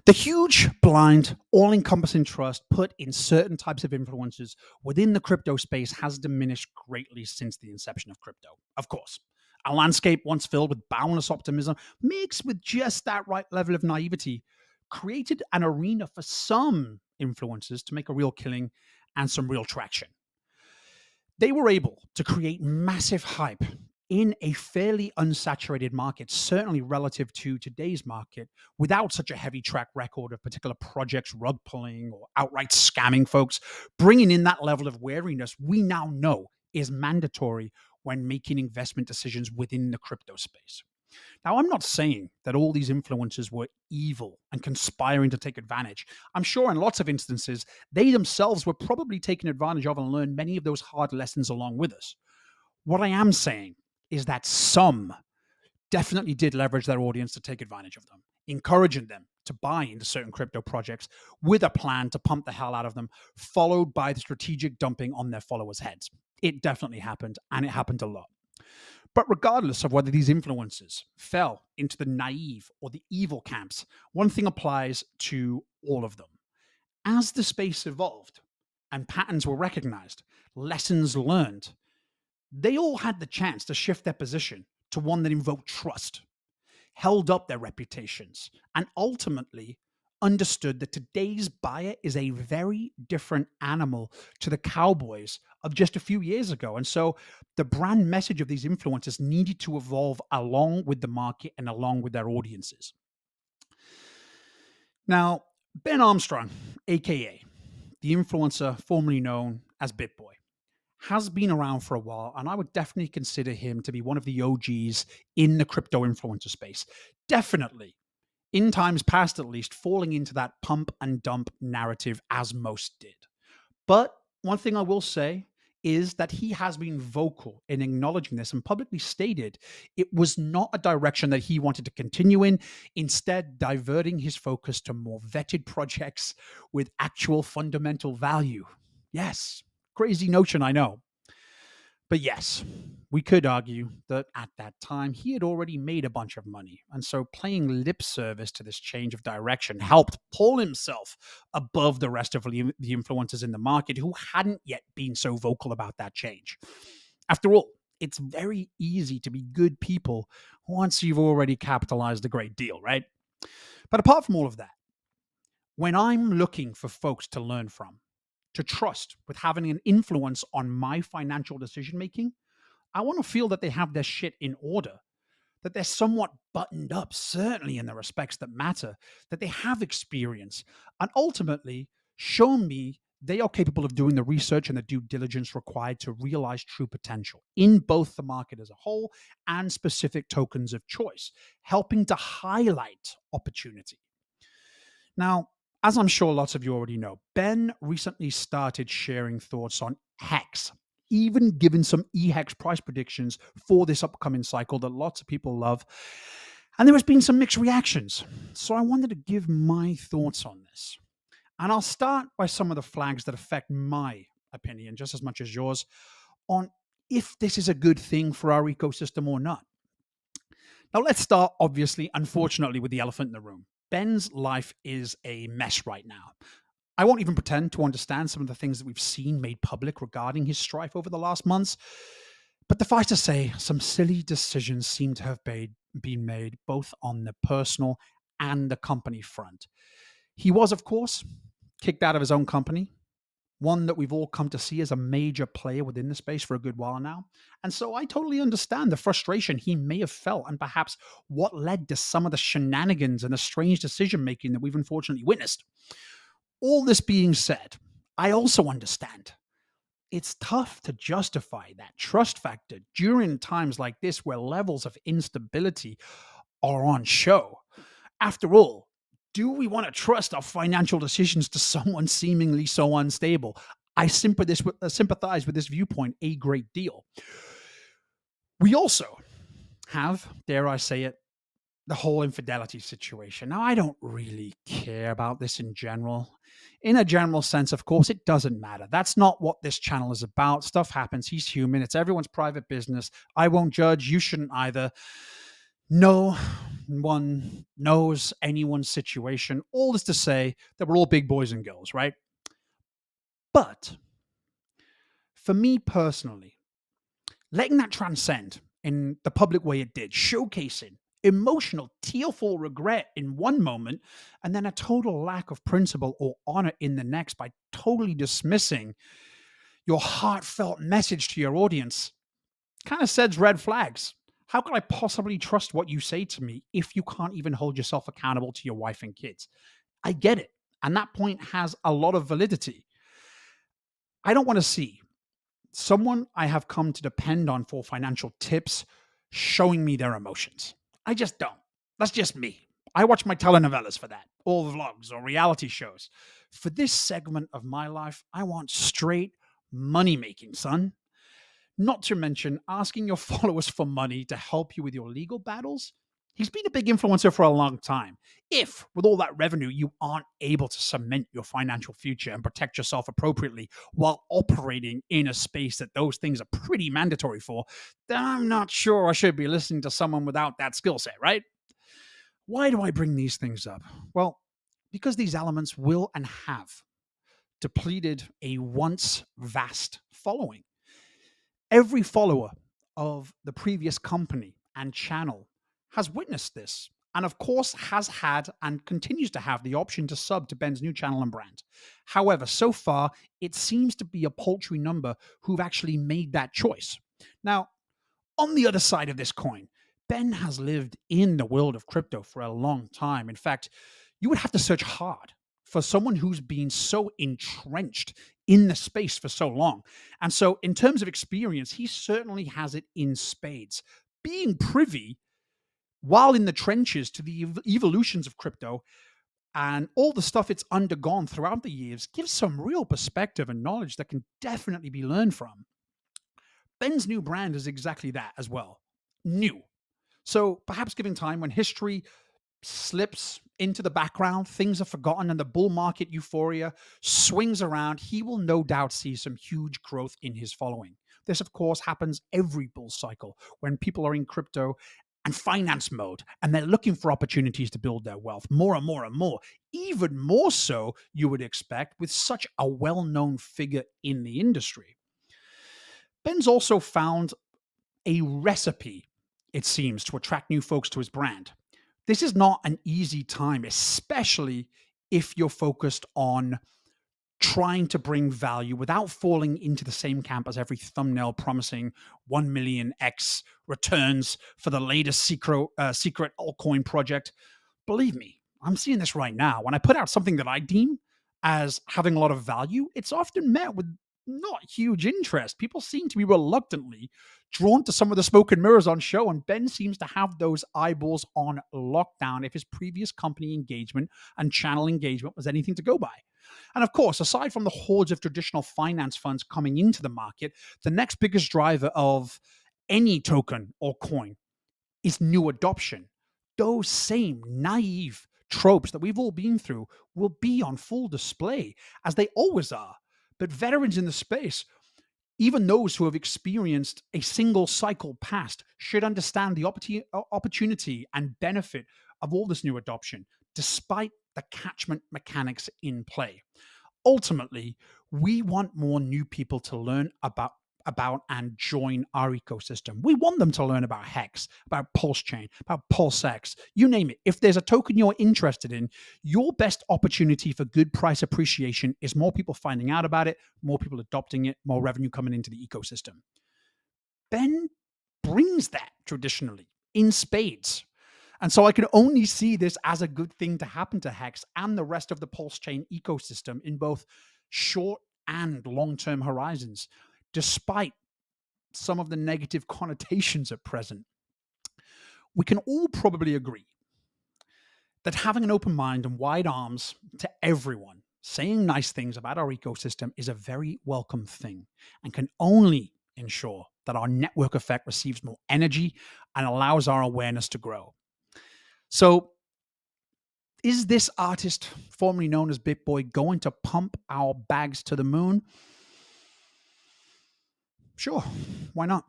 The huge, blind, all encompassing trust put in certain types of influencers within the crypto space has diminished greatly since the inception of crypto. Of course, a landscape once filled with boundless optimism, mixed with just that right level of naivety, created an arena for some influencers to make a real killing and some real traction. They were able to create massive hype in a fairly unsaturated market, certainly relative to today's market, without such a heavy track record of particular projects rug pulling or outright scamming folks, bringing in that level of wariness we now know is mandatory when making investment decisions within the crypto space. Now, I'm not saying that all these influencers were evil and conspiring to take advantage. I'm sure in lots of instances, they themselves were probably taken advantage of and learned many of those hard lessons along with us. What I am saying is that some definitely did leverage their audience to take advantage of them, encouraging them to buy into certain crypto projects with a plan to pump the hell out of them, followed by the strategic dumping on their followers' heads. It definitely happened, and it happened a lot. But regardless of whether these influencers fell into the naive or the evil camps, one thing applies to all of them. As the space evolved and patterns were recognized, lessons learned, they all had the chance to shift their position to one that invoked trust, held up their reputations, and ultimately understood that today's buyer is a very different animal to the cowboys of just a few years ago. And so the brand message of these influencers needed to evolve along with the market and along with their audiences. Now, Ben Armstrong, aka the influencer formerly known as BitBoy, has been around for a while, and I would definitely consider him to be one of the OGs in the crypto influencer space. Definitely, in times past at least, falling into that pump and dump narrative as most did. But one thing I will say is that he has been vocal in acknowledging this and publicly stated it was not a direction that he wanted to continue in, instead, diverting his focus to more vetted projects with actual fundamental value. Yes, crazy notion, I know. But yes, we could argue that at that time he had already made a bunch of money. And so playing lip service to this change of direction helped pull himself above the rest of the influencers in the market who hadn't yet been so vocal about that change. After all, it's very easy to be good people once you've already capitalized a great deal, right? But apart from all of that, when I'm looking for folks to learn from, to trust with having an influence on my financial decision making, I want to feel that they have their shit in order, that they're somewhat buttoned up, certainly in the respects that matter, that they have experience, and ultimately show me they are capable of doing the research and the due diligence required to realize true potential in both the market as a whole and specific tokens of choice, helping to highlight opportunity. Now, as I'm sure lots of you already know, Ben recently started sharing thoughts on Hex, even given some EHEX price predictions for this upcoming cycle that lots of people love. And there has been some mixed reactions. So I wanted to give my thoughts on this. And I'll start by some of the flags that affect my opinion just as much as yours on if this is a good thing for our ecosystem or not. Now, let's start, obviously, unfortunately, with the elephant in the room. Ben's life is a mess right now. I won't even pretend to understand some of the things that we've seen made public regarding his strife over the last months. But suffice to say, some silly decisions seem to have been made both on the personal and the company front. He was, of course, kicked out of his own company, one that we've all come to see as a major player within the space for a good while now. And so I totally understand the frustration he may have felt and perhaps what led to some of the shenanigans and the strange decision making that we've unfortunately witnessed. All this being said, I also understand it's tough to justify that trust factor during times like this where levels of instability are on show. After all, do we want to trust our financial decisions to someone seemingly so unstable? I sympathize with this viewpoint a great deal. We also have, dare I say it, the whole infidelity situation. Now, I don't really care about this in general. In a general sense, of course, it doesn't matter. That's not what this channel is about. Stuff happens. He's human. It's everyone's private business. I won't judge. You shouldn't either. No, anyone knows anyone's situation. All is to say that we're all big boys and girls, right? But for me personally, letting that transcend in the public way it did, showcasing emotional, tearful regret in one moment, and then a total lack of principle or honor in the next by totally dismissing your heartfelt message to your audience, kind of sets red flags. How could I possibly trust what you say to me if you can't even hold yourself accountable to your wife and kids? I get it. And that point has a lot of validity. I don't want to see someone I have come to depend on for financial tips showing me their emotions. I just don't. That's just me. I watch my telenovelas for that, or vlogs or reality shows. For this segment of my life, I want straight money making, son. Not to mention asking your followers for money to help you with your legal battles. He's been a big influencer for a long time. If, with all that revenue, you aren't able to cement your financial future and protect yourself appropriately while operating in a space that those things are pretty mandatory for, then I'm not sure I should be listening to someone without that skill set, right? Why do I bring these things up? Well, because these elements will and have depleted a once vast following. Every follower of the previous company and channel has witnessed this, and of course has had and continues to have the option to sub to Ben's new channel and brand. However, so far, it seems to be a paltry number who've actually made that choice. Now, on the other side of this coin, Ben has lived in the world of crypto for a long time. In fact, you would have to search hard for someone who's been so entrenched in the space for so long. And so, in terms of experience, he certainly has it in spades. Being privy while in the trenches to the evolutions of crypto and all the stuff it's undergone throughout the years gives some real perspective and knowledge that can definitely be learned from. Ben's new brand is exactly that as well. New. So perhaps given time when history slips into the background, things are forgotten, and the bull market euphoria swings around, he will no doubt see some huge growth in his following. This, of course, happens every bull cycle when people are in crypto and finance mode and they're looking for opportunities to build their wealth more and more and more. Even more so, you would expect, with such a well known figure in the industry. Ben's also found a recipe, it seems, to attract new folks to his brand. This is not an easy time, especially if you're focused on trying to bring value without falling into the same camp as every thumbnail promising 1 million X returns for the latest secret altcoin project. Believe me, I'm seeing this right now. When I put out something that I deem as having a lot of value, it's often met with not huge interest. People seem to be reluctantly drawn to some of the smoke and mirrors on show, and Ben seems to have those eyeballs on lockdown if his previous company engagement and channel engagement was anything to go by. And of course, aside from the hordes of traditional finance funds coming into the market, the next biggest driver of any token or coin is new adoption. Those same naive tropes that we've all been through will be on full display, as they always are. But veterans in the space, even those who have experienced a single cycle past, should understand the opportunity and benefit of all this new adoption, despite the catchment mechanics in play. Ultimately, we want more new people to learn about and join our ecosystem. We want them to learn about Hex, about pulsechain, about pulsex, you name it. If there's a token you're interested in, your best opportunity for good price appreciation is more people finding out about it, more people adopting it, more revenue coming into the ecosystem. Ben brings that traditionally in spades. And so I can only see this as a good thing to happen to Hex and the rest of the pulse chain ecosystem in both short and long-term horizons, despite some of the negative connotations at present. We can all probably agree that having an open mind and wide arms to everyone, saying nice things about our ecosystem is a very welcome thing and can only ensure that our network effect receives more energy and allows our awareness to grow. So, is this artist, formerly known as BitBoy, going to pump our bags to the moon? Sure, why not?